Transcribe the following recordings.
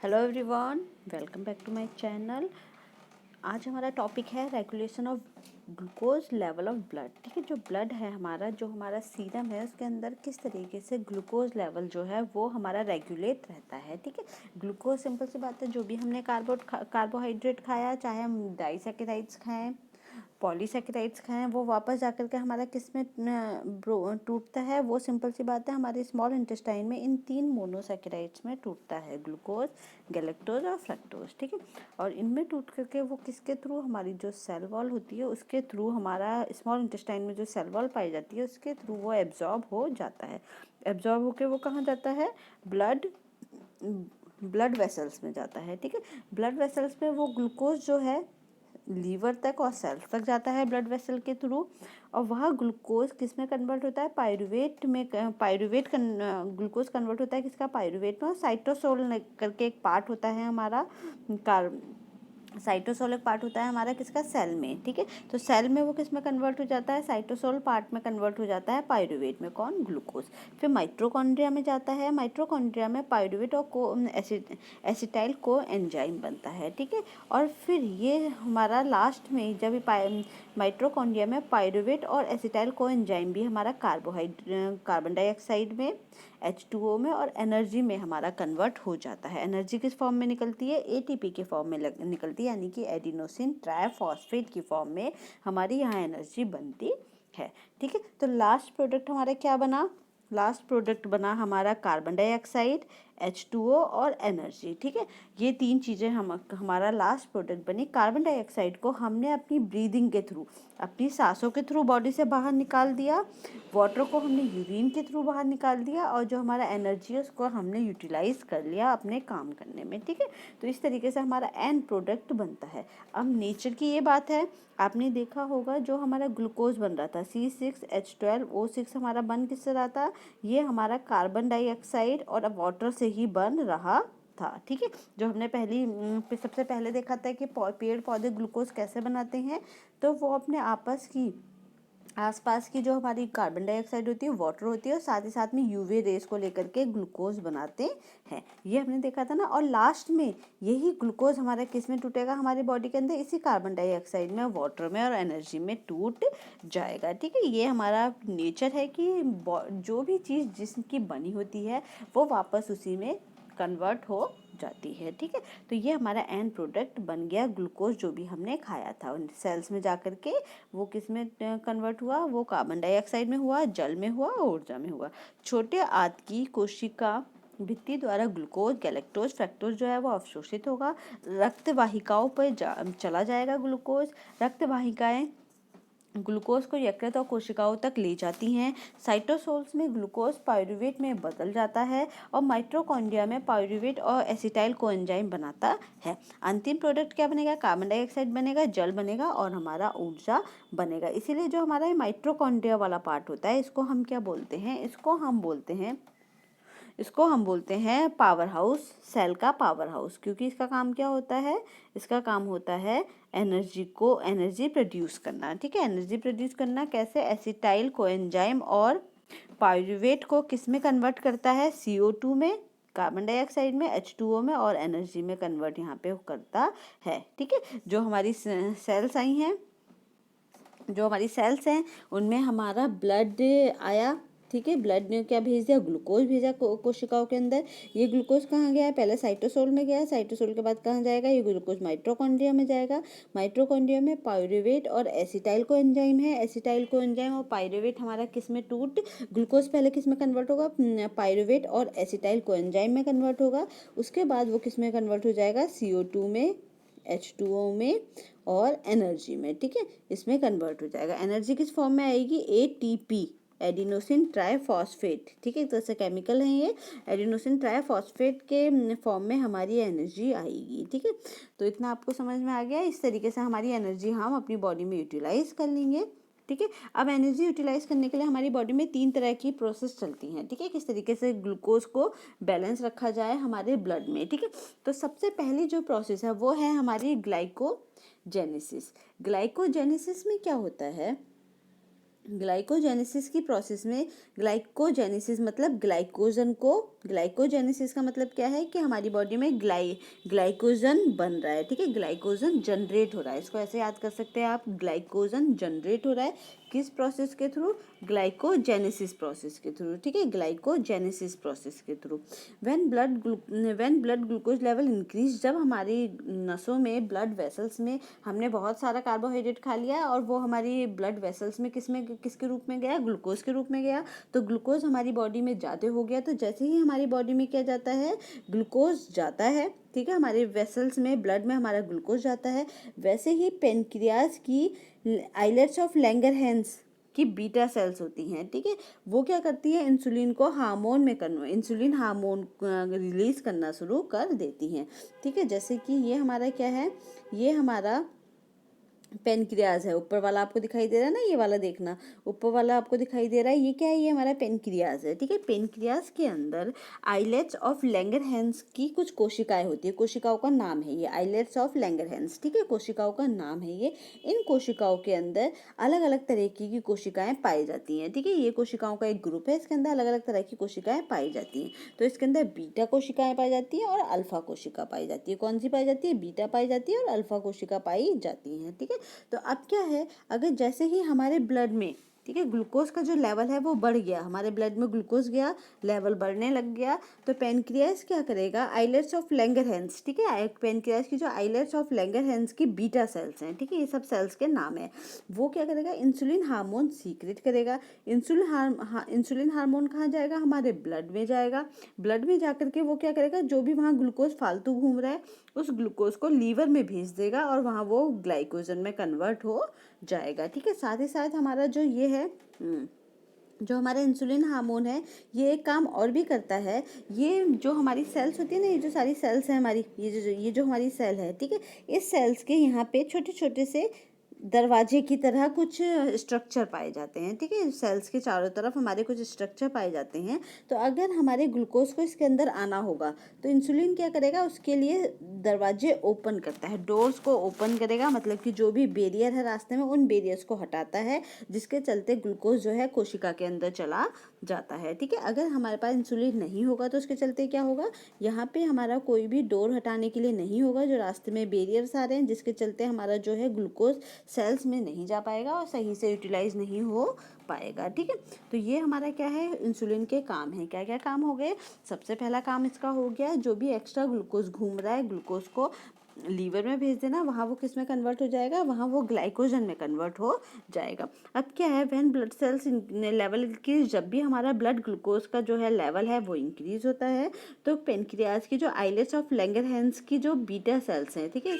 Hello everyone, welcome back to my channel. आज हमारा topic है regulation of glucose level of blood. ठीक है, जो ब्लड है हमारा, जो हमारा सीरम है, उसके अंदर किस तरीके से ग्लूकोज लेवल जो है वो हमारा रेगुलेट रहता है। ठीक है, ग्लूकोज सिंपल सी बात है, जो भी हमने कार्बोहाइड्रेट खाया, चाहे हम डाइसैकेराइड्स खाएं, पॉलीसैकेराइड्स खाएं, वो वापस जाकर के हमारा किस में टूटता है। वो सिंपल सी बात है, हमारे स्मॉल इंटेस्टाइन में इन 3 मोनोसैकेराइड्स में टूटता है, ग्लूकोज, गैलेक्टोज और फ्रक्टोज। ठीक है, और इनमें टूट करके वो किसके थ्रू, हमारी जो सेल वॉल होती है उसके थ्रू, हमारा स्मॉल इंटेस्टाइन में जो सेल वॉल पाई जाती है उसके थ्रू वो एब्जॉर्ब हो जाता है। एब्जॉर्ब होकर वो कहाँ जाता है? ब्लड वेसल्स में जाता है। ठीक है, ब्लड वेसल्स में वो ग्लूकोज जो है लीवर तक और सेल्स तक जाता है ब्लड वेसल के थ्रू, और वह ग्लूकोज किस में कन्वर्ट होता है? पायरुवेट में। ग्लूकोज कन्वर्ट होता है किसका? पायरुवेट में। और साइटोसोल करके एक पार्ट होता है हमारा, साइटोसोल एक पार्ट होता है हमारा किसका? सेल में। ठीक है, तो सेल में वो किस में कन्वर्ट हो जाता है? साइटोसोल पार्ट में कन्वर्ट हो जाता है पायरुवेट में। कौन? ग्लूकोज। फिर माइटोकॉन्ड्रिया में जाता है। माइटोकॉन्ड्रिया में पायरुवेट और एसिटाइल को एंजाइम बनता है। ठीक है, और फिर ये हमारा लास्ट में जब माइटोकॉन्ड्रिया में पायरुवेट और एसिटाइल को एंजाइम भी हमारा कार्बन डाइऑक्साइड में, H2O में और एनर्जी में हमारा कन्वर्ट हो जाता है। एनर्जी किस फॉर्म में निकलती है? ATP के फॉर्म में निकलती है, यानी कि एडिनोसिन ट्राइफॉस्फेट की फॉर्म में हमारी यहाँ एनर्जी बनती है। ठीक है, तो लास्ट प्रोडक्ट हमारा क्या बना? लास्ट प्रोडक्ट बना हमारा कार्बन डाइऑक्साइड, H2O और एनर्जी। ठीक है, ये 3 चीज़ें हमारा लास्ट प्रोडक्ट बनी। कार्बन डाइऑक्साइड को हमने अपनी ब्रीदिंग के थ्रू, अपनी सांसों के थ्रू बॉडी से बाहर निकाल दिया। वाटर को हमने यूरिन के थ्रू बाहर निकाल दिया, और जो हमारा एनर्जी है उसको हमने यूटिलाइज कर लिया अपने काम करने में। ठीक है, तो इस तरीके से हमारा एंड प्रोडक्ट बनता है। अब नेचर की ये बात है, आपने देखा होगा जो हमारा ग्लूकोज बन रहा था C6H12O6 हमारा बन किससे रहा था? ये हमारा कार्बन डाइऑक्साइड और वाटर से ही बन रहा था। ठीक है, जो हमने सबसे पहले देखा था कि पेड़ पौधे ग्लूकोज कैसे बनाते हैं, तो वो अपने आसपास की जो हमारी कार्बन डाइऑक्साइड होती है, वाटर होती है, और साथ ही साथ में यूवी रेस को लेकर के ग्लूकोज बनाते हैं। ये हमने देखा था ना। और लास्ट में यही ग्लूकोज हमारा किस में टूटेगा? हमारी बॉडी के अंदर इसी कार्बन डाइऑक्साइड में, वाटर में और एनर्जी में टूट जाएगा। ठीक है, ये हमारा नेचर है कि जो भी चीज़ जिसकी बनी होती है वो वापस उसी में कन्वर्ट हो जाती है। ठीक है, तो ये हमारा एंड प्रोडक्ट बन गया ग्लूकोज, जो भी हमने खाया था। सेल्स में जाकर के वो किस में कन्वर्ट हुआ? वो कार्बन डाइऑक्साइड में हुआ, जल में हुआ, ऊर्जा में हुआ। छोटे आंत की कोशिका भित्ति द्वारा ग्लूकोज, गैलेक्टोज, फ्रक्टोज जो है वो अवशोषित होगा, रक्त वाहिकाओं पर चला जाएगा ग्लूकोज। रक्त वाहिकाएं ग्लूकोज को यकृत और कोशिकाओं तक ले जाती हैं। साइटोसोल्स में ग्लूकोज पायरुवेट में बदल जाता है, और माइटोकॉन्ड्रिया में पायरुवेट और एसिटाइल कोएंजाइम बनाता है। अंतिम प्रोडक्ट क्या बनेगा? कार्बन डाइऑक्साइड बनेगा, जल बनेगा और हमारा ऊर्जा बनेगा। इसीलिए जो हमारा माइटोकॉन्ड्रिया वाला पार्ट होता है, इसको हम क्या बोलते हैं? इसको हम बोलते हैं पावर हाउस, सेल का पावर हाउस। क्योंकि इसका काम क्या होता है? इसका काम होता है एनर्जी प्रोड्यूस करना। ठीक है, एनर्जी प्रोड्यूस करना कैसे? एसिटाइल कोएंजाइम और पायरुवेट को किस में कन्वर्ट करता है? CO2 में, कार्बन डाइऑक्साइड में, H2O में, और एनर्जी में कन्वर्ट यहाँ पे करता है। ठीक है, जो हमारी सेल्स हैं उनमें हमारा ब्लड आया। ठीक है, ब्लड ने क्या भेज दिया? ग्लूकोज भेजा कोशिकाओं के अंदर। ये ग्लूकोज कहाँ गया? पहले साइटोसोल में गया, साइटोसोल के बाद कहाँ जाएगा? ये ग्लूकोज माइटोकॉन्ड्रिया में जाएगा। माइटोकॉन्ड्रिया में पायरुवेट और एसिटाइल को एंजाइम है। एसिटाइल को एंजाइम और पायरुवेट हमारा किस में ग्लूकोज पहले किस में कन्वर्ट होगा? पायरुवेट और एसिटाइल को एंजाइम में कन्वर्ट होगा। उसके बाद वो किस में कन्वर्ट हो जाएगा? CO2 में, H2O में और एनर्जी में। ठीक है, इसमें कन्वर्ट हो जाएगा। एनर्जी किस फॉर्म में आएगी? ATP, adenosine triphosphate. ठीक है, तो ऐसे केमिकल है ये। एडिनोसिन ट्राइफॉस्फेट के फॉर्म में हमारी एनर्जी आएगी। ठीक है, तो इतना आपको समझ में आ गया। इस तरीके से हमारी एनर्जी हम अपनी बॉडी में यूटिलाइज कर लेंगे। ठीक है, अब एनर्जी यूटिलाइज करने के लिए हमारी बॉडी में 3 तरह की प्रोसेस चलती हैं। ठीक है, किस तरीके से ग्लूकोज को बैलेंस रखा जाए हमारे ब्लड में। ठीक है, तो सबसे पहली जो प्रोसेस है वो है हमारी ग्लाइकोजेनेसिस। ग्लाइकोजेनेसिस में क्या होता है? ग्लाइकोजेनेसिस की प्रोसेस में ग्लाइकोजेनेसिस मतलब ग्लाइकोजेनेसिस का मतलब क्या है कि हमारी बॉडी में ग्लाइकोजन बन रहा है, ठीक है, ग्लाइकोजन जनरेट हो रहा है। इसको ऐसे याद कर सकते हैं आप, ग्लाइकोजन जनरेट हो रहा है किस प्रोसेस के थ्रू, ग्लाइकोजेनेसिस प्रोसेस के थ्रू, ठीक है, ग्लाइकोजेनेसिस प्रोसेस के through. When blood glucose level increase, जब हमारी नसों में, ब्लड वेसल्स में हमने बहुत सारा कार्बोहाइड्रेट खा लिया और वो हमारी ब्लड वेसल्स में किसके रूप में गया, ग्लूकोज के रूप में गया, तो ग्लूकोज हमारी बॉडी में ज़्यादा हो गया। तो जैसे ही हमारी बॉडी में क्या जाता है, ग्लूकोज जाता है, ठीक है, हमारे वेसल्स में, ब्लड में हमारा ग्लूकोज जाता है, वैसे ही पेनक्रियाज की आइलेट्स ऑफ लैंगरहैंस की बीटा सेल्स होती हैं, ठीक है, वो क्या करती है, इंसुलिन हार्मोन रिलीज करना शुरू कर देती हैं, ठीक है। जैसे कि ये हमारा क्या है, ये हमारा पेनक्रियाज है, ऊपर वाला आपको दिखाई दे रहा है ना, ये वाला देखना, ऊपर वाला आपको दिखाई दे रहा है, ये क्या है, ये हमारा पेनक्रियाज है, ठीक है। पेनक्रियाज के अंदर आइलेट्स ऑफ लैंगरहैंस की कुछ कोशिकाएं होती है, कोशिकाओं का नाम है ये, आइलेट्स ऑफ लैंगरहैंस, ठीक है, कोशिकाओं का नाम है ये। इन कोशिकाओं के अंदर अलग अलग तरह की कोशिकाएं पाई जाती हैं, ठीक है, ये कोशिकाओं का एक ग्रुप है, इसके अंदर अलग अलग तरह की कोशिकाएं पाई जाती हैं। तो इसके अंदर बीटा कोशिकाएं पाई जाती हैं और अल्फा कोशिका पाई जाती है। कौन सी पाई जाती है, बीटा पाई जाती है और अल्फा कोशिका पाई जाती हैं, ठीक है। तो अब क्या है, अगर जैसे ही हमारे ब्लड में, ठीक है, ग्लूकोज का जो लेवल है वो बढ़ गया, हमारे ब्लड में ग्लूकोज गया, लेवल बढ़ने लग गया, तो पेनक्रियास क्या करेगा, आइलेट्स ऑफ लैंगरहैंस, ठीक है, पेनक्रियास की जो आइलेट्स ऑफ लैंगरहैंस की बीटा सेल्स हैं, ठीक है, ये सब सेल्स के नाम है, वो क्या करेगा, इंसुलिन हार्मोन सीक्रेट करेगा। इंसुलिन हार्मोन कहाँ जाएगा, हमारे ब्लड में जाएगा। ब्लड में जाकर के वो क्या करेगा, जो भी वहाँ ग्लूकोज फालतू घूम रहा है उस ग्लूकोज को लीवर में भेज देगा और वहाँ वो ग्लाइकोजन में कन्वर्ट हो जाएगा, ठीक है। साथ ही साथ हमारा जो ये है, जो हमारा इंसुलिन हार्मोन है, ये एक काम और भी करता है। ये जो हमारी सेल्स होती है ना, ये जो सारी सेल्स हैं हमारी, ये जो हमारी सेल है, ठीक है, इस सेल्स के यहाँ पे छोटे छोटे से दरवाजे की तरह कुछ स्ट्रक्चर पाए जाते हैं, ठीक है, सेल्स के चारों तरफ हमारे कुछ स्ट्रक्चर पाए जाते हैं। तो अगर हमारे ग्लूकोज को इसके अंदर आना होगा तो इंसुलिन क्या करेगा, उसके लिए दरवाजे ओपन करता है, डोर्स को ओपन करेगा, मतलब कि जो भी बैरियर है रास्ते में उन बैरियर्स को हटाता है, जिसके चलते ग्लूकोज जो है कोशिका के अंदर चला जाता है, ठीक है। अगर हमारे पास इंसुलिन नहीं होगा तो उसके चलते क्या होगा, यहाँ पे हमारा कोई भी डोर हटाने के लिए नहीं होगा, जो रास्ते में बैरियर्स आ रहे हैं, जिसके चलते हमारा जो है ग्लूकोज सेल्स में नहीं जा पाएगा और सही से यूटिलाइज नहीं हो पाएगा, ठीक है। तो ये हमारा क्या है, इंसुलिन के काम है। क्या क्या काम हो गए, सबसे पहला काम इसका हो गया, जो भी एक्स्ट्रा ग्लूकोज घूम रहा है ग्लूकोज को लीवर में भेज देना, वहाँ वो किस में कन्वर्ट हो जाएगा, वहाँ वो ग्लाइकोजन में कन्वर्ट हो जाएगा। अब क्या है, when blood cells level increase, जब भी हमारा ब्लड ग्लूकोज का जो है लेवल है वो इंक्रीज होता है, तो पेनक्रियाज की जो आइलेट्स ऑफ लैंगरहैंस की जो बीटा सेल्स हैं, ठीक है,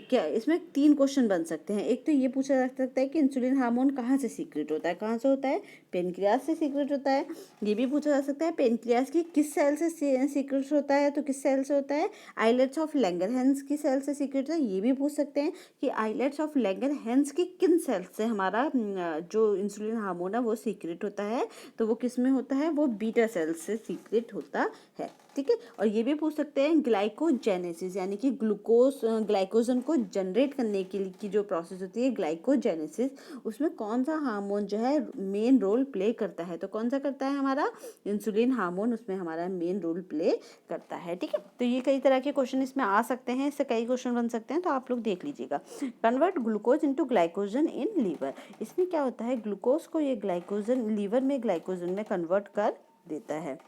क्या इसमें 3 क्वेश्चन बन सकते हैं। एक तो ये पूछा जा सकता है कि इंसुलिन हार्मोन कहाँ से सीक्रेट होता है, कहाँ से होता है, पेनक्रियाज से सीक्रेट होता है। ये भी पूछा जा सकता है पेनक्रियाज की किस सेल से सीक्रेट होता है, तो किस सेल से होता है, आइलेट्स ऑफ लैंगरहैंस की सेल से सीक्रेट है। ये भी पूछ सकते हैं कि आइलेट्स ऑफ लैंगरहैंस की किन सेल्स से हमारा जो इंसुलिन हार्मोन है वो सीक्रेट होता है, तो वो किस में होता है, वो बीटा सेल्स से सीक्रेट होता है, ठीक है। और ये भी पूछ सकते हैं ग्लाइकोजेनेसिस, यानी कि ग्लाइकोजन को जनरेट करने के लिए की जो प्रोसेस होती है ग्लाइकोजेनेसिस, उसमें कौन सा हार्मोन जो है मेन रोल प्ले करता है, तो कौन सा करता है, हमारा इंसुलिन हार्मोन उसमें हमारा मेन रोल प्ले करता है, ठीक है। तो ये कई तरह के क्वेश्चन इसमें आ सकते हैं, इससे कई क्वेश्चन बन सकते हैं, तो आप लोग देख लीजिएगा। Convert glucose into glycogen in liver, इसमें क्या होता है, ग्लूकोज को ये ग्लाइकोजन लीवर में ग्लाइकोजन में कन्वर्ट कर देता है।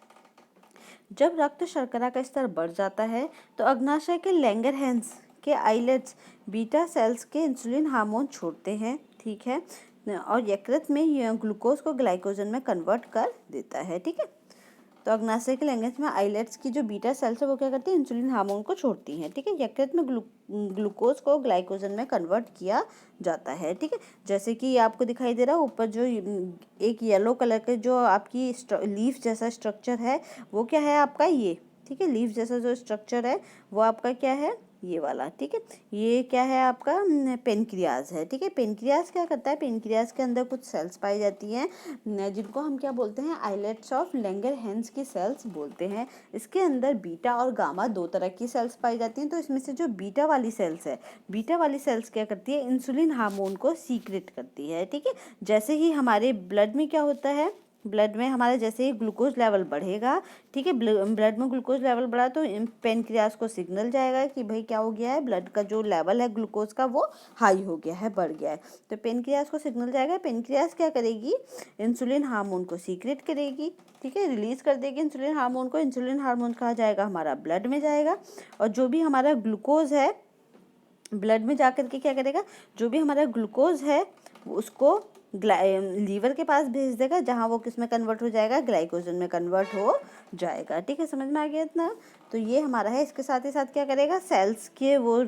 जब रक्त शर्करा का स्तर बढ़ जाता है तो अग्नाशय के लैंगरहैंस के आइलेट्स बीटा सेल्स के इंसुलिन हार्मोन छोड़ते हैं, ठीक है, और यकृत में ग्लूकोज को ग्लाइकोजन में कन्वर्ट कर देता है, ठीक है। तो अग्नाशय के लैंगरहैंस में आइलेट्स की जो बीटा सेल्स है वो क्या करती है, इंसुलिन हार्मोन को छोड़ती हैं, ठीक है। यकृत में ग्लूकोज को ग्लाइकोजन में कन्वर्ट किया जाता है, ठीक है। जैसे कि आपको दिखाई दे रहा है ऊपर जो एक येलो कलर के जो आपकी लीफ जैसा स्ट्रक्चर है वो क्या है आपका, ये ठीक है। लीफ जैसा जो स्ट्रक्चर है वो आपका क्या है, ये वाला, ठीक है। ये क्या है आपका पेनक्रियाज है, ठीक है। पेनक्रियाज क्या करता है, पेनक्रियाज के अंदर कुछ सेल्स पाई जाती हैं जिनको हम क्या बोलते हैं, आइलेट्स ऑफ लैंगरहैंस की सेल्स बोलते हैं। इसके अंदर बीटा और गामा दो तरह की सेल्स पाई जाती हैं। तो इसमें से जो बीटा वाली सेल्स है, बीटा वाली सेल्स क्या करती है, इंसुलिन हार्मोन को सीक्रेट करती है, ठीक है। जैसे ही हमारे ब्लड में क्या होता है, ब्लड में हमारे जैसे ही ग्लूकोज लेवल बढ़ेगा, ठीक है, ब्लड में ग्लूकोज लेवल बढ़ा तो पेनक्रियाज को सिग्नल जाएगा कि भाई क्या हो गया है, ब्लड का जो लेवल है ग्लूकोज का वो हाई हो गया है, बढ़ गया है। तो पेनक्रियाज को सिग्नल जाएगा, पेनक्रियाज क्या करेगी, इंसुलिन हार्मोन को सीक्रेट करेगी, ठीक है, रिलीज कर देगी इंसुलिन हार्मोन को। इंसुलिन हार्मोन कहाँ जाएगा, हमारा ब्लड में जाएगा, और जो भी हमारा ग्लूकोज है ब्लड में जाकर के क्या करेगा, जो भी हमारा ग्लूकोज है उसको लीवर के पास भेज देगा, जहाँ वो किस में कन्वर्ट हो जाएगा, ग्लाइकोजन में कन्वर्ट हो जाएगा, ठीक है। समझ में आ गया इतना। तो ये हमारा है। इसके साथ ही साथ क्या करेगा, सेल्स के वो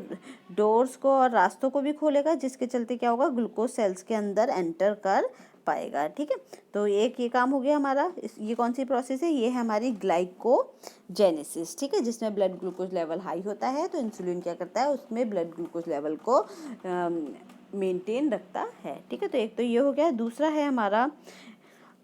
डोर्स को और रास्तों को भी खोलेगा, जिसके चलते क्या होगा, ग्लूकोज सेल्स के अंदर एंटर कर पाएगा, ठीक है। तो एक ये काम हो गया हमारा। ये कौन सी प्रोसेस है, ये है हमारी ग्लाइकोजेनेसिस, ठीक है, जिसमें ब्लड ग्लूकोज लेवल हाई होता है तो इंसुलिन क्या करता है, उसमें ब्लड ग्लूकोज लेवल को मेंटेन रखता है, ठीक है। तो एक तो ये हो गया। दूसरा है हमारा,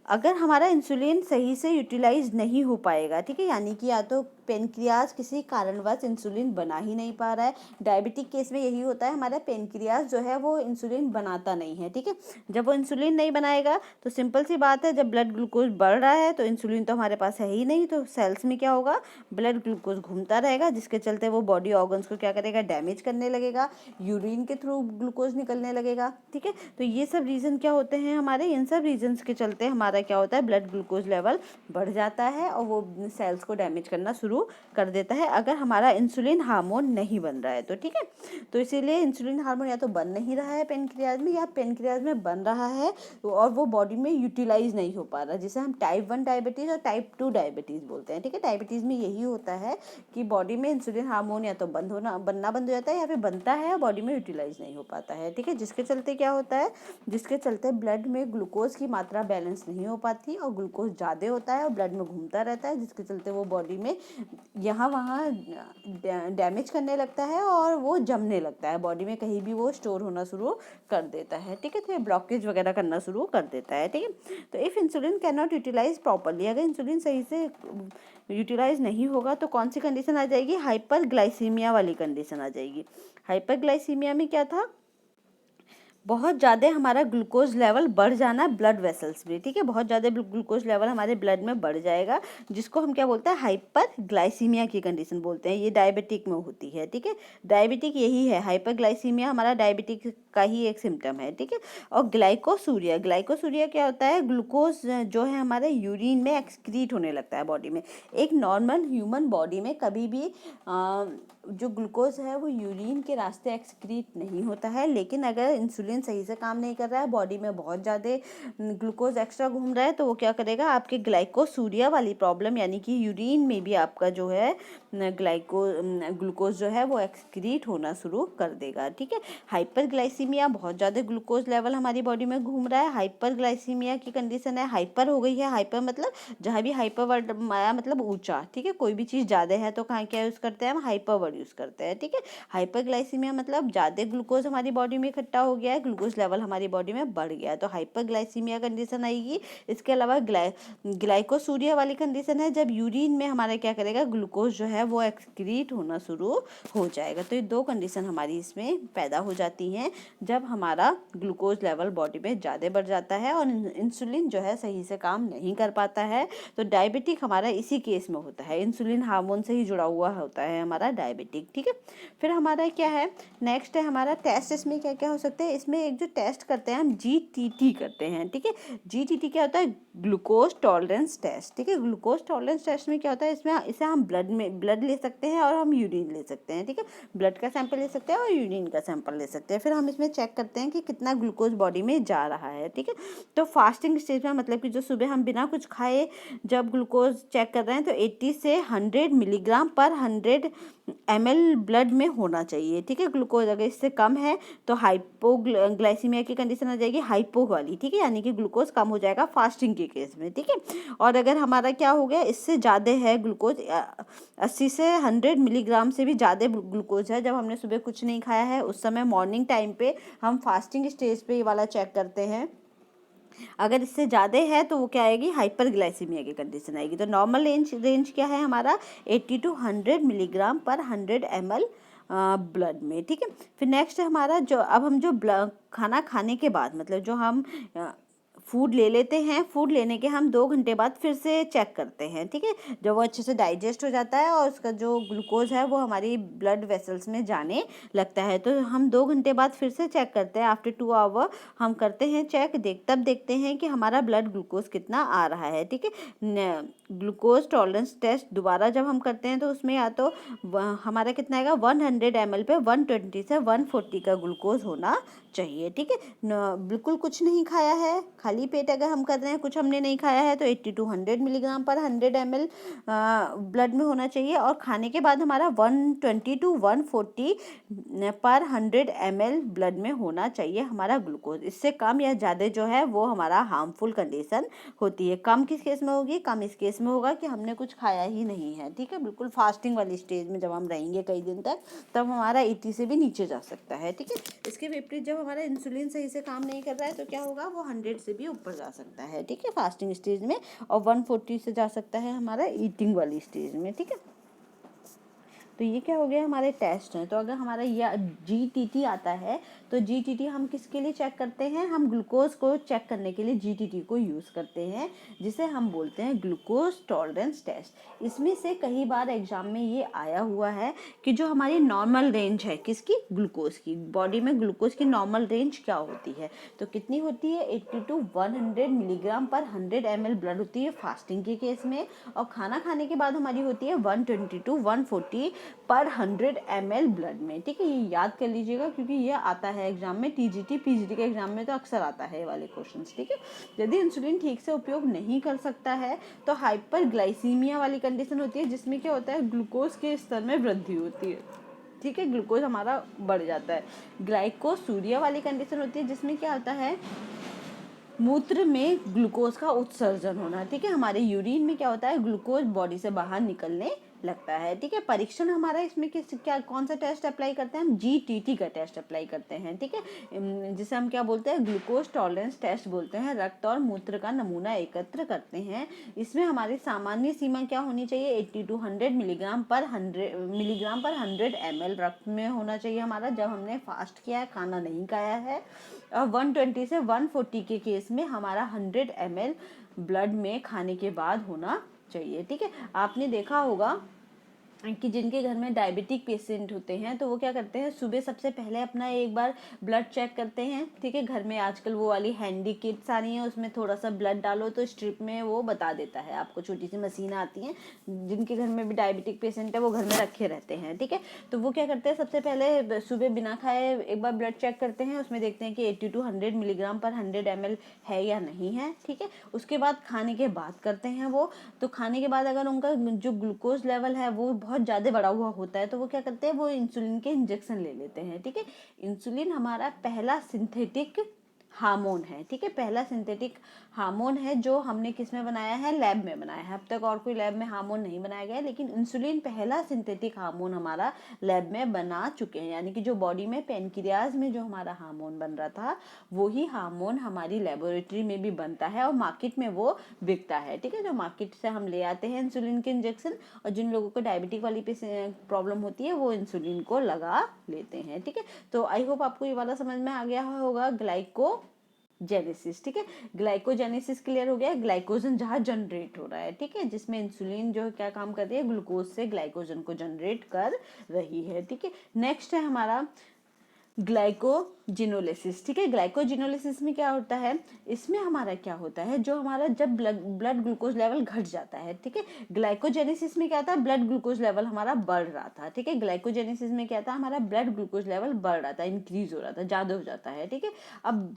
अगर हमारा इंसुलिन सही से यूटिलाइज नहीं हो पाएगा, ठीक है, यानी कि या तो पेनक्रियाज किसी कारणवश इंसुलिन बना ही नहीं पा रहा है। डायबिटिक केस में यही होता है, हमारा पेनक्रियाज जो है वो इंसुलिन बनाता नहीं है, ठीक है। जब वो इंसुलिन नहीं बनाएगा तो सिंपल सी बात है, जब ब्लड ग्लूकोज बढ़ रहा है तो इंसुलिन तो हमारे पास है ही नहीं, तो सेल्स में क्या होगा, ब्लड ग्लूकोज घूमता रहेगा, जिसके चलते वो बॉडी ऑर्गन्स को क्या करेगा, डैमेज करने लगेगा, यूरिन के थ्रू ग्लूकोज निकलने लगेगा, ठीक है। तो ये सब रीज़न क्या होते हैं हमारे, इन सब रीजन्स के चलते हमारा क्या होता है, ब्लड ग्लूकोज लेवल बढ़ जाता है और वो सेल्स को डैमेज करना शुरू कर देता है, अगर हमारा इंसुलिन हार्मोन नहीं बन रहा है तो, ठीक है। तो इसीलिए इंसुलिन हार्मोन या तो बन नहीं रहा है पेनक्रियाज में, या पेनक्रियाज में बन रहा है और वो बॉडी में यूटिलाइज नहीं हो पा रहा, जिसे हम टाइप 1 डायबिटीज़ और टाइप 2 डायबिटीज़ बोलते हैं, ठीक है। डायबिटीज़ में यही होता है कि बॉडी में इंसुलिन हार्मोन या तो बनना बंद हो जाता है, या फिर बनता है और बॉडी में यूटिलाइज नहीं हो पाता है, ठीक है। जिसके चलते क्या होता है, जिसके चलते ब्लड में ग्लूकोज की मात्रा बैलेंस नहीं हो पाती और ग्लूकोज ज़्यादा होता है और ब्लड में घूमता रहता है, जिसके चलते वो बॉडी में यहाँ वहाँ डैमेज करने लगता है और वो जमने लगता है बॉडी में, कहीं भी वो स्टोर होना शुरू कर देता है, ठीक है। तो ब्लॉकेज वगैरह करना शुरू कर देता है, ठीक है। तो if insulin can not utilise properly, अगर इंसुलिन सही से यूटिलाइज नहीं होगा तो कौन सी कंडीशन आ जाएगी, हाइपरग्लाइसीमिया वाली कंडीशन आ जाएगी। हाइपरग्लाइसीमिया में क्या था, बहुत ज़्यादा हमारा ग्लूकोज लेवल बढ़ जाना ब्लड वेसल्स में, ठीक है, बहुत ज़्यादा ग्लूकोज लेवल हमारे ब्लड में बढ़ जाएगा, जिसको हम क्या बोलते हैं, हाइपरग्लाइसीमिया की कंडीशन बोलते हैं। ये डायबिटिक में होती है, ठीक है। डायबिटिक यही है, हाइपरग्लाइसीमिया हमारा डायबिटिक का ही एक सिम्टम है, ठीक है। और ग्लाइकोसूरिया, ग्लाइकोसूरिया क्या होता है, ग्लूकोज जो है हमारे यूरिन में एक्सक्रीट होने लगता है बॉडी में। एक नॉर्मल ह्यूमन बॉडी में कभी भी जो ग्लूकोज है वो यूरिन के रास्ते एक्सक्रीट नहीं होता है, लेकिन अगर इंसुलिन सही से काम नहीं कर रहा है, बॉडी में बहुत ज़्यादा ग्लूकोज एक्स्ट्रा घूम रहा है, तो वो क्या करेगा, आपके ग्लाइकोसूरिया वाली प्रॉब्लम, यानी कि यूरिन में भी आपका जो है ग्लूकोज जो है वो एक्सक्रीट होना शुरू कर देगा, ठीक है। हाइपरग्लाइसीमिया, बहुत ज़्यादा ग्लूकोज लेवल हमारी बॉडी में घूम रहा है, हाइपरग्लाइसीमिया की कंडीशन है, हाइपर हो गई है, हाइपर मतलब जहाँ भी हाइपर वर्ड आया मतलब ऊंचा, ठीक है। कोई भी चीज़ ज़्यादा है तो कहाँ क्या यूज़ करते हैं, हम हाइपर वर्ड यूज़ करते हैं, ठीक है। हाइपरग्लाइसीमिया मतलब ज़्यादा ग्लूकोज हमारी बॉडी में इकट्ठा हो गया है, ग्लूकोज लेवल हमारी बॉडी में बढ़ गया है, तो हाइपरग्लाइसीमिया कंडीशन आएगी। इसके अलावा ग्लाइकोसूरिया वाली कंडीशन है, जब यूरिन में हमारा क्या करेगा, ग्लूकोज जो है वो एक्सक्रीट होना शुरू हो जाएगा। तो ये दो कंडीशन हमारी इसमें पैदा हो जाती हैं, जब हमारा ग्लूकोज लेवल बॉडी में ज़्यादा बढ़ जाता है और इंसुलिन जो है सही से काम नहीं कर पाता है। तो डायबिटिक हमारा इसी केस में होता है, इंसुलिन हार्मोन से ही जुड़ा हुआ होता है हमारा डायबिटिक, ठीक है। फिर हमारा क्या है, नेक्स्ट है हमारा टेस्ट। इसमें क्या क्या हो सकते हैं, इसमें एक जो टेस्ट करते हैं हम GTT करते हैं, ठीक है। GTT क्या होता है, ग्लूकोज टॉलरेंस टेस्ट, ठीक है। ग्लूकोज टॉलरेंस टेस्ट में क्या होता है, इसमें इसे हम ब्लड ले सकते हैं और हम यूरिन ले सकते हैं, ठीक है। ब्लड का सैंपल ले सकते हैं और यूरिन का सैंपल ले सकते हैं। फिर हम इसमें चेक करते हैं कि कितना ग्लूकोज बॉडी में जा रहा है, ठीक है। तो फास्टिंग स्टेज में मतलब कि जो सुबह हम बिना कुछ खाए जब ग्लूकोज चेक कर रहे हैं तो 80 से 100 मिलीग्राम पर 100 ml ब्लड में होना चाहिए, ठीक है। ग्लूकोज अगर इससे कम है तो हाइपोग्लाइसीमिया की कंडीशन आ जाएगी, हाइपो वाली, ठीक है, यानी कि ग्लूकोज कम हो जाएगा फास्टिंग के केस में, ठीक है। और अगर हमारा क्या हो गया, इससे ज़्यादा है ग्लूकोज, 80 से 100 मिलीग्राम से भी ज़्यादा ग्लूकोज है, जब हमने सुबह कुछ नहीं खाया है उस समय मॉर्निंग टाइम पे हम फास्टिंग स्टेज पे ये वाला चेक करते हैं। अगर इससे ज़्यादा है तो वो क्या आएगी, हाइपरग्लाइसीमिया की कंडीशन आएगी। तो नॉर्मल रेंज क्या है हमारा, 80 टू 100 मिलीग्राम पर 100 ml ब्लड में, ठीक है। फिर नेक्स्ट है हमारा जो, अब हम जो खाना खाने के बाद, मतलब जो हम फूड ले लेते हैं, फूड लेने के हम 2 घंटे बाद फिर से चेक करते हैं, ठीक है। जब वो अच्छे से डाइजेस्ट हो जाता है और उसका जो ग्लूकोज है वो हमारी ब्लड वेसल्स में जाने लगता है, तो हम 2 घंटे बाद फिर से चेक करते हैं। आफ्टर 2 आवर हम करते हैं चेक, तब देखते हैं कि हमारा ब्लड ग्लूकोज कितना आ रहा है, ठीक है। ग्लूकोज टॉलरेंस टेस्ट दोबारा जब हम करते हैं तो उसमें या तो हमारा कितना आएगा, 100 ml पे 120 से 140 का ग्लूकोज होना चाहिए, ठीक है। बिल्कुल कुछ नहीं खाया है, खाली पेट अगर हम कर रहे हैं, कुछ हमने नहीं खाया है, तो 80 टू 100 मिलीग्राम पर 100 ml ब्लड में होना चाहिए। और खाने के बाद हमारा 120 टू 140 पर 100 ml ब्लड में होना चाहिए हमारा ग्लूकोज। इससे कम या ज़्यादा जो है वो हमारा हार्मफुल कंडीशन होती है। कम किस केस में होगी, कम इस केस में होगा कि हमने कुछ खाया ही नहीं है, ठीक है। बिल्कुल फास्टिंग वाली स्टेज में जब हम रहेंगे कई दिन तक, तब हमारा 80 से भी नीचे जा सकता है, ठीक है। इसके विपरीत जब हमारा इंसुलिन सही से काम नहीं कर रहा है तो क्या होगा, वो 100 से भी ऊपर जा सकता है, ठीक है, फास्टिंग स्टेज में, और 140 से जा सकता है हमारा ईटिंग वाली स्टेज में, ठीक है। तो ये क्या हो गया, हमारे टेस्ट हैं। तो अगर हमारा ये GTT आता है तो GTT हम किसके लिए चेक करते हैं, हम ग्लूकोज को चेक करने के लिए GTT को यूज़ करते हैं, जिसे हम बोलते हैं ग्लूकोज टॉलरेंस टेस्ट। इसमें से कई बार एग्जाम में ये आया हुआ है कि जो हमारी नॉर्मल रेंज है किसकी, ग्लूकोज की, बॉडी में ग्लूकोज की नॉर्मल रेंज क्या होती है, तो कितनी होती है, 80 टू 100 मिलीग्राम पर 100 ml ब्लड होती है फास्टिंग के केस में। और खाना खाने के बाद हमारी होती है 120 टू 140 पर 100 ml ब्लड में, ठीक है। ये याद कर लीजिएगा क्योंकि ये आता है एग्जाम में, TGT PGT के एग्जाम में तो अक्सर आता है ये वाले क्वेश्चंस, ठीक है। यदि इंसुलिन ठीक से उपयोग नहीं कर सकता है तो हाइपरग्लाइसीमिया वाली कंडीशन होती है, जिसमें क्या होता है, ग्लूकोज के स्तर में वृद्धि होती है, ठीक है, ग्लूकोज हमारा बढ़ जाता है। ग्लाइकोसूरिया वाली कंडीशन होती है, जिसमें क्या होता है, मूत्र में ग्लूकोज का उत्सर्जन होना, ठीक है। हमारे यूरिन में क्या होता है, ग्लूकोज बॉडी से बाहर निकलने लगता है, ठीक है। परीक्षण हमारा इसमें कौन सा टेस्ट अप्लाई करते हैं, हम GTT का टेस्ट अप्लाई करते हैं, ठीक है, जिसे हम क्या बोलते हैं, ग्लूकोज टॉलरेंस टेस्ट बोलते हैं। रक्त और मूत्र का नमूना एकत्र करते हैं। इसमें हमारी सामान्य सीमा क्या होनी चाहिए, 80 टू 100 मिलीग्राम पर 100 ml रक्त में होना चाहिए हमारा, जब हमने फास्ट किया है, खाना नहीं खाया है। और 120 से 140 के केस में हमारा 100 ml ब्लड में खाने के बाद होना चाहिए, ठीक है। आपने देखा होगा कि जिनके घर में डायबिटिक पेशेंट होते हैं तो वो क्या करते हैं, सुबह सबसे पहले अपना एक बार ब्लड चेक करते हैं, ठीक है। घर में आजकल वो वाली हैंडी किट्स आ रही हैं, उसमें थोड़ा सा ब्लड डालो तो स्ट्रिप में वो बता देता है आपको, छोटी सी मशीन आती हैं, जिनके घर में भी डायबिटिक पेशेंट है वो घर में रखे रहते हैं, ठीक है। तो वो क्या करते हैं, सबसे पहले सुबह बिना खाए एक बार ब्लड चेक करते हैं, उसमें देखते हैं कि 80 टू 100 मिलीग्राम पर 100 ml है या नहीं है, ठीक है। उसके बाद खाने के बाद करते हैं वो, तो खाने के बाद अगर उनका जो ग्लूकोज लेवल है वो बहुत ज़्यादा बढ़ा हुआ होता है तो वो क्या करते हैं, वो इंसुलिन के इंजेक्शन ले लेते हैं, ठीक है। इंसुलिन हमारा पहला सिंथेटिक हार्मोन है, ठीक है, पहला सिंथेटिक हार्मोन है जो हमने किस में बनाया है, लैब में बनाया है। अब तक और कोई लैब में हार्मोन नहीं बनाया गया है, लेकिन इंसुलिन पहला सिंथेटिक हार्मोन हमारा लैब में बना चुके हैं, यानी कि जो बॉडी में पेनक्रियाज में जो हमारा हार्मोन बन रहा था वही हार्मोन हमारी लेबोरेटरी में भी बनता है और मार्केट में वो बिकता है, ठीक है। जो मार्केट से हम ले आते हैं इंसुलिन के इंजेक्शन, और जिन लोगों को डायबिटिक वाली प्रॉब्लम होती है वो इंसुलिन को लगा लेते हैं, ठीक है। तो आई होप आपको ये वाला समझ में आ गया होगा, ग्लाइकोजेनेसिस, ठीक है। ग्लाइकोजेनेसिस क्लियर हो गया, ग्लाइकोजन जहाँ जनरेट हो रहा है, ठीक है, जिसमें इंसुलिन जो क्या काम कर रही है, ग्लूकोज से ग्लाइकोजन को जनरेट कर रही है, ठीक है। नेक्स्ट है हमारा ग्लाइकोजिनोलिसिस, ठीक है। ग्लाइकोजिनोलिसिस में क्या होता है, इसमें हमारा क्या होता है, जो हमारा जब ब्लड ग्लूकोज लेवल घट जाता है, ठीक है। ग्लाइकोजेनेसिस में क्या था, ब्लड ग्लूकोज लेवल हमारा बढ़ रहा था, ठीक है। ग्लाइकोजेनेसिस में क्या था, हमारा ब्लड ग्लूकोज लेवल बढ़ रहा था, इंक्रीज हो रहा था, ज़्यादा हो जाता है, ठीक है। अब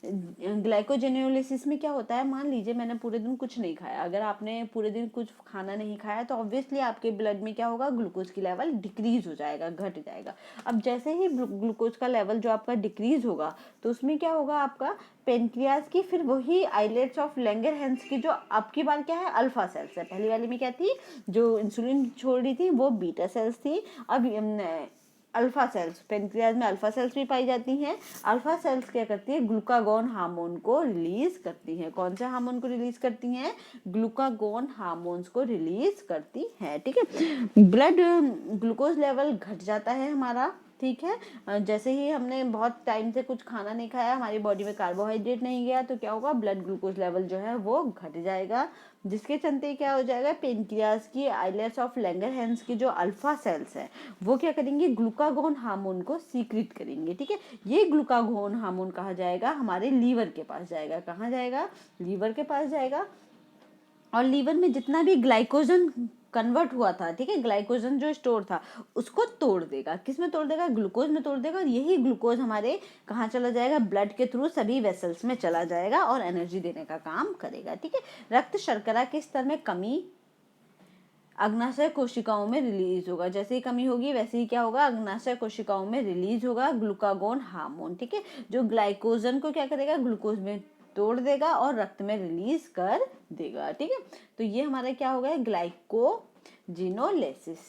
ग्लाइकोजेनियोलिसिस में क्या होता है, मान लीजिए मैंने पूरे दिन कुछ नहीं खाया, अगर आपने पूरे दिन कुछ खाना नहीं खाया तो ऑब्वियसली आपके ब्लड में क्या होगा, ग्लूकोज की लेवल डिक्रीज हो जाएगा, घट जाएगा। अब जैसे ही ग्लूकोज का लेवल जो आपका डिक्रीज होगा तो उसमें क्या होगा, आपका पेनक्रियाज की फिर वही आइलेट्स ऑफ लैंगरहैंस की जो आपकी बार क्या है, अल्फा सेल्स है। पहली वाली में क्या थी, जो इंसुलिन छोड़ रही थी वो बीटा सेल्स थी। अब अल्फा सेल्स, पेनक्रियाज में अल्फा सेल्स भी पाई जाती हैं। अल्फा सेल्स क्या करती है, ग्लूकागॉन हार्मोन को रिलीज करती हैं। कौन से हार्मोन को रिलीज करती हैं, ग्लूकागॉन हार्मोन्स को रिलीज करती हैं, ठीक है। ब्लड ग्लूकोज लेवल घट जाता है हमारा, ठीक है। जैसे ही हमने बहुत टाइम से कुछ खाना नहीं खाया, हमारी बॉडी में कार्बोहाइड्रेट नहीं गया, तो क्या होगा, ब्लड ग्लूकोज लेवल जो है वो घट जाएगा, जिसके चलते क्या हो जाएगा, पेनक्रियाज की आइलेट्स ऑफ लैंगरहैंस की जो अल्फा सेल्स है वो क्या करेंगे, ग्लूकागॉन हार्मोन को सीक्रेट करेंगे, ठीक है। ये ग्लूकागॉन हार्मोन कहाँ जाएगा, हमारे लीवर के पास जाएगा। कहाँ जाएगा, लीवर के पास जाएगा। और लीवर में जितना भी ग्लाइकोजन कन्वर्ट हुआ था, ठीक है, ग्लाइकोजन जो स्टोर था उसको तोड़ देगा। किस में तोड़ देगा, ग्लूकोज में तोड़ देगा। और यही ग्लूकोज हमारे कहाँ चला जाएगा, ब्लड के थ्रू सभी वेसल्स में चला जाएगा और एनर्जी देने का काम करेगा, ठीक है। रक्त शर्करा के स्तर में कमी अग्नाशय कोशिकाओं में रिलीज होगा। जैसे ही कमी होगी वैसे ही क्या होगा, अग्नाशय कोशिकाओं में रिलीज होगा ग्लूकागॉन हार्मोन, ठीक है, जो ग्लाइकोजन को क्या करेगा, ग्लूकोज में तोड़ देगा और रक्त में रिलीज कर देगा, ठीक है। तो ये हमारा क्या हो गया, ग्लाइकोजिनोलिसिस।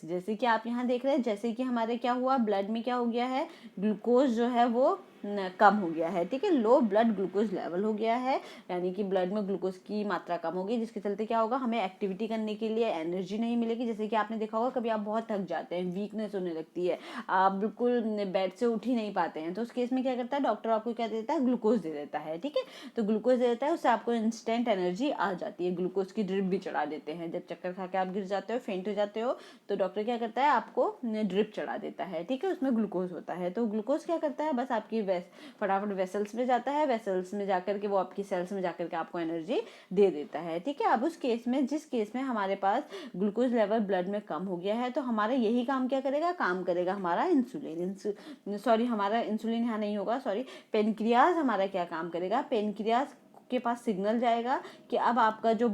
जैसे कि आप यहाँ देख रहे हैं, जैसे कि हमारे क्या हुआ, ब्लड में क्या हो गया है, ग्लूकोज जो है वो कम हो गया है, ठीक है, लो ब्लड ग्लूकोज लेवल हो गया है, यानी कि ब्लड में ग्लूकोज की मात्रा कम होगी, जिसके चलते क्या होगा, हमें एक्टिविटी करने के लिए एनर्जी नहीं मिलेगी। जैसे कि आपने देखा होगा, कभी आप बहुत थक जाते हैं, वीकनेस होने लगती है, आप बिल्कुल बेड से उठ ही नहीं पाते हैं, तो उस केस में क्या करता है, डॉक्टर आपको क्या देता है, ग्लूकोज दे देता है, ठीक है। तो ग्लूकोज दे देता है, उससे आपको इंस्टेंट एनर्जी आ जाती है। ग्लूकोज की ड्रिप भी चढ़ा देते हैं, जब चक्कर खा के आप गिर जाते हो, फेंट हो जाते हो, तो डॉक्टर क्या करता है, आपको ड्रिप चढ़ा देता है, ठीक है, उसमें ग्लूकोज होता है। तो ग्लूकोज क्या करता है, बस आपकी फटाफट वेसल्स में जाता है, वेसल्स में जाकर के वो आपकी सेल्स में जाकर के आपको एनर्जी दे देता है, ठीक है। अब उस केस में, जिस केस में हमारे पास ग्लूकोज लेवल ब्लड में कम हो गया है, तो हमारा यही काम क्या करेगा, काम करेगा हमारा इंसुलिन। सॉरी, हमारा इंसुलिन यहाँ नहीं होगा, सॉरी, पेनक्रियाज हमारा क्या काम करेगा, पेनक्रियाज के पास सिग्नल जाएगा कि अब आपका जो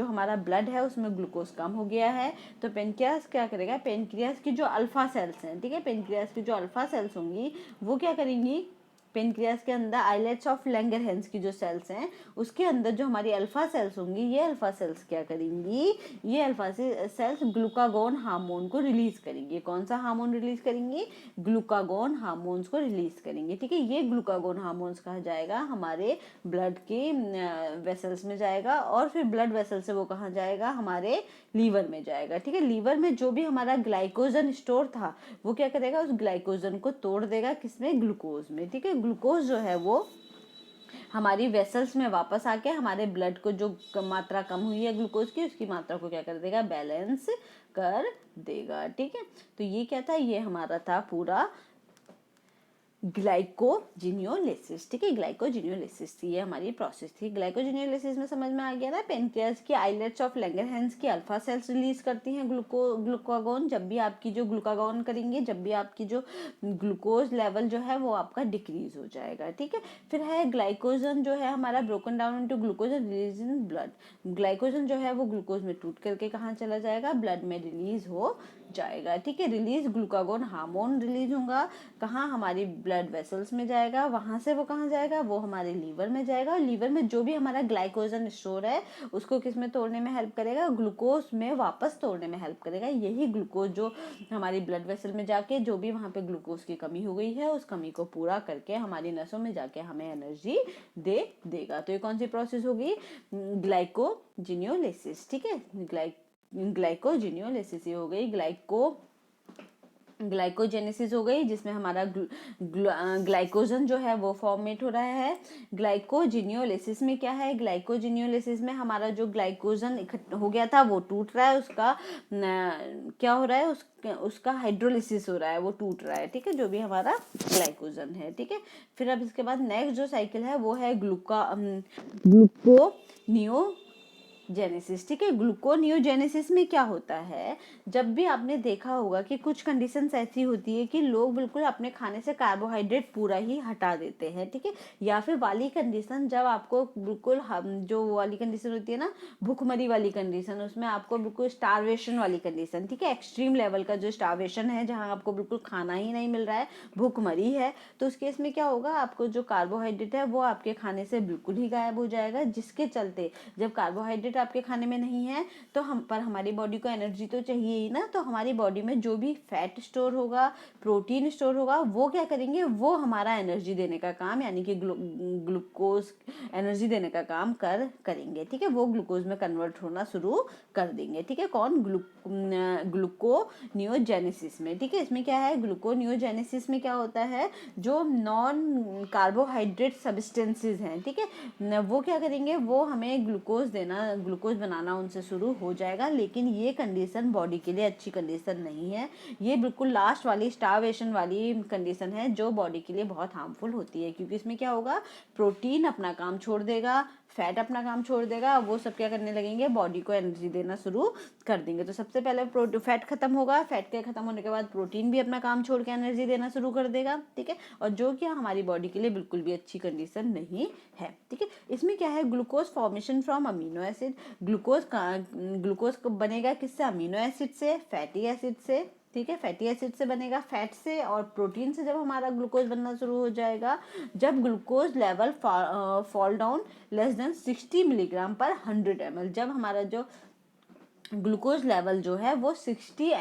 हमारा ब्लड है उसमें ग्लूकोज कम हो गया है। तो पेनक्रियाज क्या करेगा, पेनक्रियाज की जो अल्फा सेल्स हैं, ठीक है, पेनक्रियाज की जो अल्फा सेल्स होंगी वो क्या करेंगी, पेनक्रियाज के अंदर आइलेट्स ऑफ लैंगरहैंस की जो सेल्स हैं उसके अंदर जो हमारी अल्फा सेल्स होंगी, ये अल्फा सेल्स क्या करेंगी, ये अल्फा सेल्स ग्लूकागॉन हार्मोन को रिलीज करेंगी। कौन सा हार्मोन रिलीज करेंगी, ग्लूकागॉन हार्मोन्स को रिलीज करेंगे, ठीक है। ये ग्लूकागॉन हार्मोन्स कहा जाएगा, हमारे ब्लड के वेसल्स में जाएगा और फिर ब्लड वेसल से वो कहाँ जाएगा, हमारे लीवर में जाएगा, ठीक है। लीवर में जो भी हमारा ग्लाइकोजन स्टोर था वो क्या करेगा, उस ग्लाइकोजन को तोड़ देगा, किसमें, ग्लूकोज में, ठीक है। ग्लूकोज जो है वो हमारी वेसल्स में वापस आके हमारे ब्लड को जो मात्रा कम हुई है ग्लूकोज की, उसकी मात्रा को क्या कर देगा, बैलेंस कर देगा, ठीक है। तो ये क्या था, ये हमारा था पूरा ग्लाइकोजिनियोलिसिस, ठीक है, ग्लाइकोजिनियोलिसिस थी, ये हमारी प्रोसेस थी। ग्लाइकोजिनियोलिसिस में समझ में आ गया ना, पेनक्रियाज की आइलेट्स ऑफ लैंगरहैंस की अल्फा सेल्स रिलीज करती हैं ग्लूकागॉन। जब भी आपकी जो ग्लूकागॉन करेंगे, जब भी आपकी जो ग्लूकोज लेवल जो है वो आपका डिक्रीज हो जाएगा, ठीक है। फिर है ग्लाइकोजन जो है हमारा broken down into glucose release in blood. Glycogen जो है वो ग्लूकोज में टूट करके कहाँ चला जाएगा, ब्लड में रिलीज हो जाएगा, ठीक है। रिलीज ग्लूकागॉन हार्मोन रिलीज होगा, कहाँ, हमारी ब्लड वेसल्स में जाएगा, वहां से वो कहाँ जाएगा, वो हमारे लीवर में जाएगा। और लीवर में जो भी हमारा ग्लाइकोजन स्टोर है उसको किस में तोड़ने में हेल्प करेगा, ग्लूकोज में वापस तोड़ने में हेल्प करेगा। यही ग्लूकोज जो हमारी ब्लड वेसल में जाके जो भी वहां पे ग्लूकोज की कमी हो गई है उस कमी को पूरा करके हमारी नसों में जाके हमें एनर्जी दे देगा। तो ये कौन सी प्रोसेस होगी, ग्लाइकोजिनियोलिसिस, ठीक है, ग्लाइकोजिनियोलिसिस हो गई। ग्लाइकोजेनेसिस हो गई, जिसमें हमारा ग्लाइकोजन जो है वो फॉर्मेट हो रहा है। ग्लाइकोजिनियोलिसिस में क्या है, ग्लाइकोजिनियोलिसिस में हमारा जो ग्लाइकोजन इकट्ठा हो गया था वो टूट रहा है, उसका क्या हो रहा है, उसका हाइड्रोलिसिस हो रहा है, वो टूट रहा है, ठीक है, जो भी हमारा ग्लाइकोजन है, ठीक है। फिर अब इसके बाद नेक्स्ट जो साइकिल है वो है ग्लूकोनियो ग्लूकोनियोजेनेसिस, ठीक है। ग्लूकोनियोजेनेसिस में क्या होता है, जब भी आपने देखा होगा कि कुछ कंडीशंस ऐसी होती है कि लोग बिल्कुल अपने खाने से कार्बोहाइड्रेट पूरा ही हटा देते हैं, ठीक है। या फिर वाली कंडीशन जब आपको बिल्कुल, हम जो वाली कंडीशन होती है ना, भूखमरी वाली कंडीशन, उसमें आपको बिल्कुल स्टारवेशन वाली कंडीशन, ठीक है, एक्सट्रीम लेवल का जो स्टारवेशन है, जहाँ आपको बिल्कुल खाना ही नहीं मिल रहा है, भूखमरी है, तो उस केस में क्या होगा, आपको जो कार्बोहाइड्रेट है वो आपके खाने से बिल्कुल ही गायब हो जाएगा, जिसके चलते जब कार्बोहाइड्रेट आपके खाने में नहीं है तो हमारी बॉडी को एनर्जी तो चाहिए ही ना, तो हमारी बॉडी में जो भी फैट स्टोर होगा, प्रोटीन स्टोर होगा, वो क्या करेंगे, वो हमारा एनर्जी देने का काम, यानी कि ग्लूकोज एनर्जी देने का काम करेंगे, ठीक है। वो ग्लूकोज में कन्वर्ट होना शुरू कर देंगे, ठीक है। कौन, ग्लूकोनियोजेनेसिस में, ठीक है। इसमें क्या है, ग्लूकोनियोजेनेसिस में क्या होता है, जो नॉन कार्बोहाइड्रेट सब्सटेंसेस हैं, ठीक है, वो क्या करेंगे, वो हमें ग्लूकोज बनाना उनसे शुरू हो जाएगा, लेकिन ये कंडीशन बॉडी के लिए अच्छी कंडीशन नहीं है। ये बिल्कुल लास्ट वाली स्टारवेशन वाली कंडीशन है, जो बॉडी के लिए बहुत हार्मफुल होती है, क्योंकि इसमें क्या होगा, प्रोटीन अपना काम छोड़ देगा, फैट अपना काम छोड़ देगा, वो सब क्या करने लगेंगे, बॉडी को एनर्जी देना शुरू कर देंगे। तो सबसे पहले फैट खत्म होगा, फैट के खत्म होने के बाद प्रोटीन भी अपना काम छोड़ के एनर्जी देना शुरू कर देगा, ठीक है, और जो कि हमारी बॉडी के लिए बिल्कुल भी अच्छी कंडीशन नहीं है, ठीक है। इसमें क्या है, glucose formation from amino acid, glucose बनेगा किससे, अमीनो एसिड से, फैटी एसिड से, ठीक है, फैटी एसिड से बनेगा, फैट से और प्रोटीन से जब हमारा ग्लूकोज बनना शुरू हो जाएगा, जब glucose level fall down less than 60 milligram पर 100 ml, जब हमारा जो ग्लूकोज लेवल जो है वो 60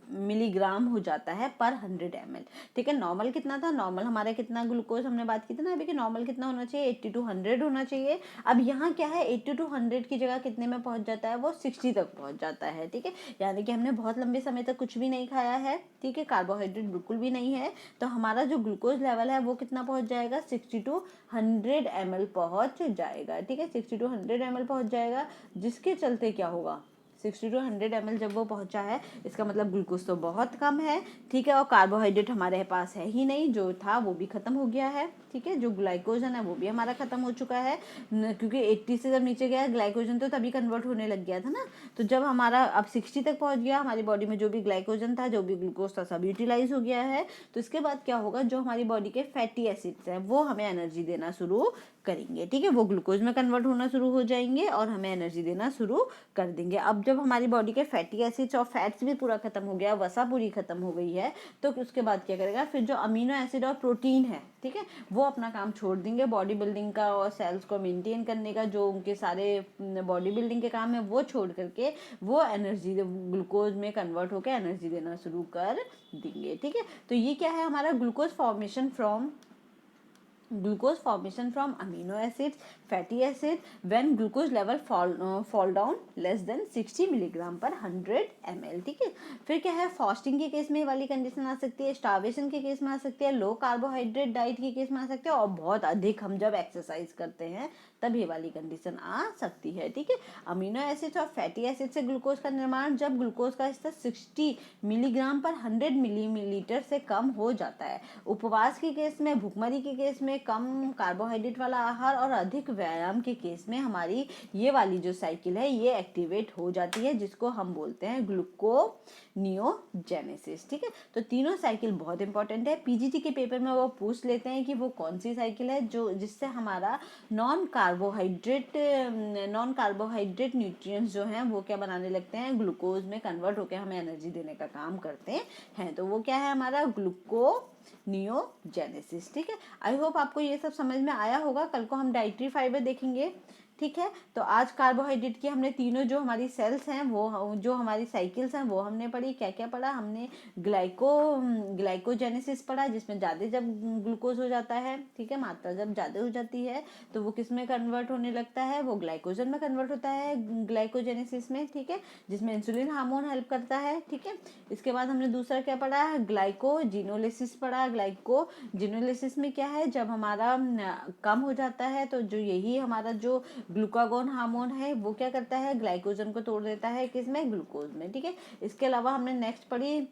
मिलीग्राम हो जाता है पर 100 ml, ठीक है। नॉर्मल कितना था, नॉर्मल हमारा कितना ग्लूकोज हमने बात की थी ना अभी कि नॉर्मल कितना होना चाहिए, 80 to 100 होना चाहिए। अब यहाँ क्या है, 80 to 100 की जगह कितने में पहुंच जाता है, वो 60 तक पहुंच जाता है, ठीक है। यानी कि हमने बहुत लंबे समय तक कुछ भी नहीं खाया है, ठीक है, कार्बोहाइड्रेट बिल्कुल भी नहीं है, तो हमारा जो ग्लूकोज लेवल है वो कितना पहुंच जाएगा, 60 to 100 ml पहुंच जाएगा, ठीक है, 60 to 100 ml पहुंच जाएगा, जिसके चलते क्या होगा, 60 to 100 ml जब वो पहुंचा है, इसका मतलब ग्लूकोज तो बहुत कम है, ठीक है, और कार्बोहाइड्रेट हमारे पास है ही नहीं, जो था वो भी खत्म हो गया है, ठीक है, जो ग्लाइकोजन है वो भी हमारा खत्म हो चुका है, क्योंकि 80 से जब नीचे गया ग्लाइकोजन तो तभी कन्वर्ट होने लग गया था ना, तो जब हमारा अब 60 तक पहुंच गया, हमारी बॉडी में जो भी ग्लाइकोजन था, जो भी ग्लूकोज था, सब यूटिलाइज हो गया है, तो इसके बाद क्या होगा, जो हमारी बॉडी के फैटी एसिड्स हैं वो हमें एनर्जी देना शुरू करेंगे, ठीक है, वो ग्लूकोज में कन्वर्ट होना शुरू हो जाएंगे और हमें एनर्जी देना शुरू कर देंगे। अब जब हमारी बॉडी के फैटी एसिड्स और फैट्स भी पूरा खत्म हो गया, वसा पूरी खत्म हो गई है, तो उसके बाद क्या करेगा, फिर जो अमीनो एसिड और प्रोटीन है, ठीक है, वो अपना काम छोड़ देंगे, बॉडी बिल्डिंग का और सेल्स को मेंटेन करने का जो उनके सारे बॉडी बिल्डिंग के काम है वो छोड़ करके वो एनर्जी ग्लूकोज में कन्वर्ट होकर एनर्जी देना शुरू कर देंगे, ठीक है। तो ये क्या है, हमारा glucose formation from amino acids, fatty acids when glucose level fall down less than 60 milligram पर 100 ml, ठीक है। फिर क्या है, फास्टिंग के केस में वाली कंडीशन आ सकती है, स्टार्वेशन के केस में आ सकती है, लो कार्बोहाइड्रेट डाइट के केस में आ सकती है, और बहुत अधिक हम जब एक्सरसाइज करते हैं तब ये वाली कंडीशन आ सकती है, ठीक है। अमीनो एसिड्स और फैटी एसिड से ग्लूकोज का निर्माण, जब ग्लूकोज का स्तर 60 मिलीग्राम पर 100 मिलीलीटर से कम हो जाता है। उपवास के केस में, भूखमरी के केस में, कम कार्बोहाइड्रेट वाला आहार और अधिक व्यायाम के केस में हमारी ये वाली जो साइकिल है ये एक्टिवेट हो जाती है, जिसको हम बोलते हैं ग्लूकोनियोजेनेसिस, ठीक है। तो तीनों साइकिल बहुत इंपॉर्टेंट है, पीजीटी के पेपर में वो पूछ लेते हैं कि वो कौन सी साइकिल है जो जिससे हमारा नॉन कार्बोहाइड्रेट न्यूट्रिएंट्स जो हैं वो क्या बनाने लगते हैं, ग्लूकोज में कन्वर्ट होकर हमें एनर्जी देने का काम करते हैं। तो वो क्या है, हमारा ग्लूकोनियोजेनेसिस, ठीक है। आई होप आपको ये सब समझ में आया होगा। कल को हम डाइटरी फाइबर देखेंगे, ठीक है। तो आज कार्बोहाइड्रेट की हमने तीनों जो हमारी सेल्स हैं वो जो हमारी साइकिल्स हैं वो हमने पढ़ी। क्या क्या पढ़ा हमने, ग्लाइकोजेनेसिस पढ़ा, जिसमें ज़्यादा जब ग्लूकोज हो जाता है, ठीक है, मात्रा जब ज़्यादा हो जाती है तो वो किस में कन्वर्ट होने लगता है, वो ग्लाइकोजन में कन्वर्ट होता है ग्लाइकोजेनेसिस में, ठीक है, जिसमें इंसुलिन हार्मोन हेल्प करता है, ठीक है। इसके बाद हमने दूसरा क्या पढ़ा, ग्लाइकोजिनोलिसिस पढ़ा। ग्लाइकोजिनोलिसिस में क्या है, जब हमारा कम हो जाता है तो जो यही हमारा जो ग्लूकागोन हार्मोन है वो क्या करता है, ग्लाइकोजन को तोड़ देता है किसमें, ग्लूकोज में, ठीक है। इसके अलावा हमने नेक्स्ट पढ़ी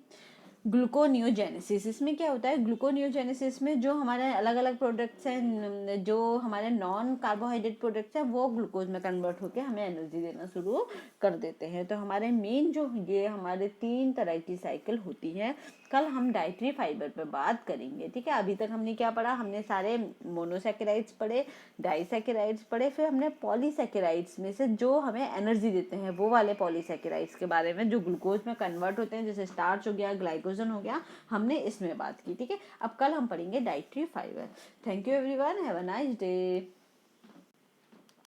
ग्लूकोनियोजेनेसिस। इसमें क्या होता है, ग्लूकोनियोजेनेसिस में जो हमारे अलग अलग प्रोडक्ट्स हैं, जो हमारे नॉन कार्बोहाइड्रेट प्रोडक्ट्स हैं, वो ग्लूकोज में कन्वर्ट होकर हमें एनर्जी देना शुरू कर देते हैं। तो हमारे मेन जो ये हमारे 3 तरह की साइकिल होती है। कल हम डाइटरी फाइबर पे बात करेंगे, ठीक है। अभी तक हमने क्या पढ़ा, हमने सारे मोनोसैकेराइड्स पढ़े, डाइसैकेराइड्स पढ़े, फिर हमने पॉलीसैकेराइड्स में से जो हमें एनर्जी देते हैं वो वाले पॉलीसैकेराइड्स के बारे में, जो ग्लूकोज में कन्वर्ट होते हैं, जैसे स्टार्च हो गया, ग्लाइकोजन हो गया, हमने इसमें बात की, ठीक है। अब कल हम पढ़ेंगे dietary fibre. Thank you everyone, have a nice day.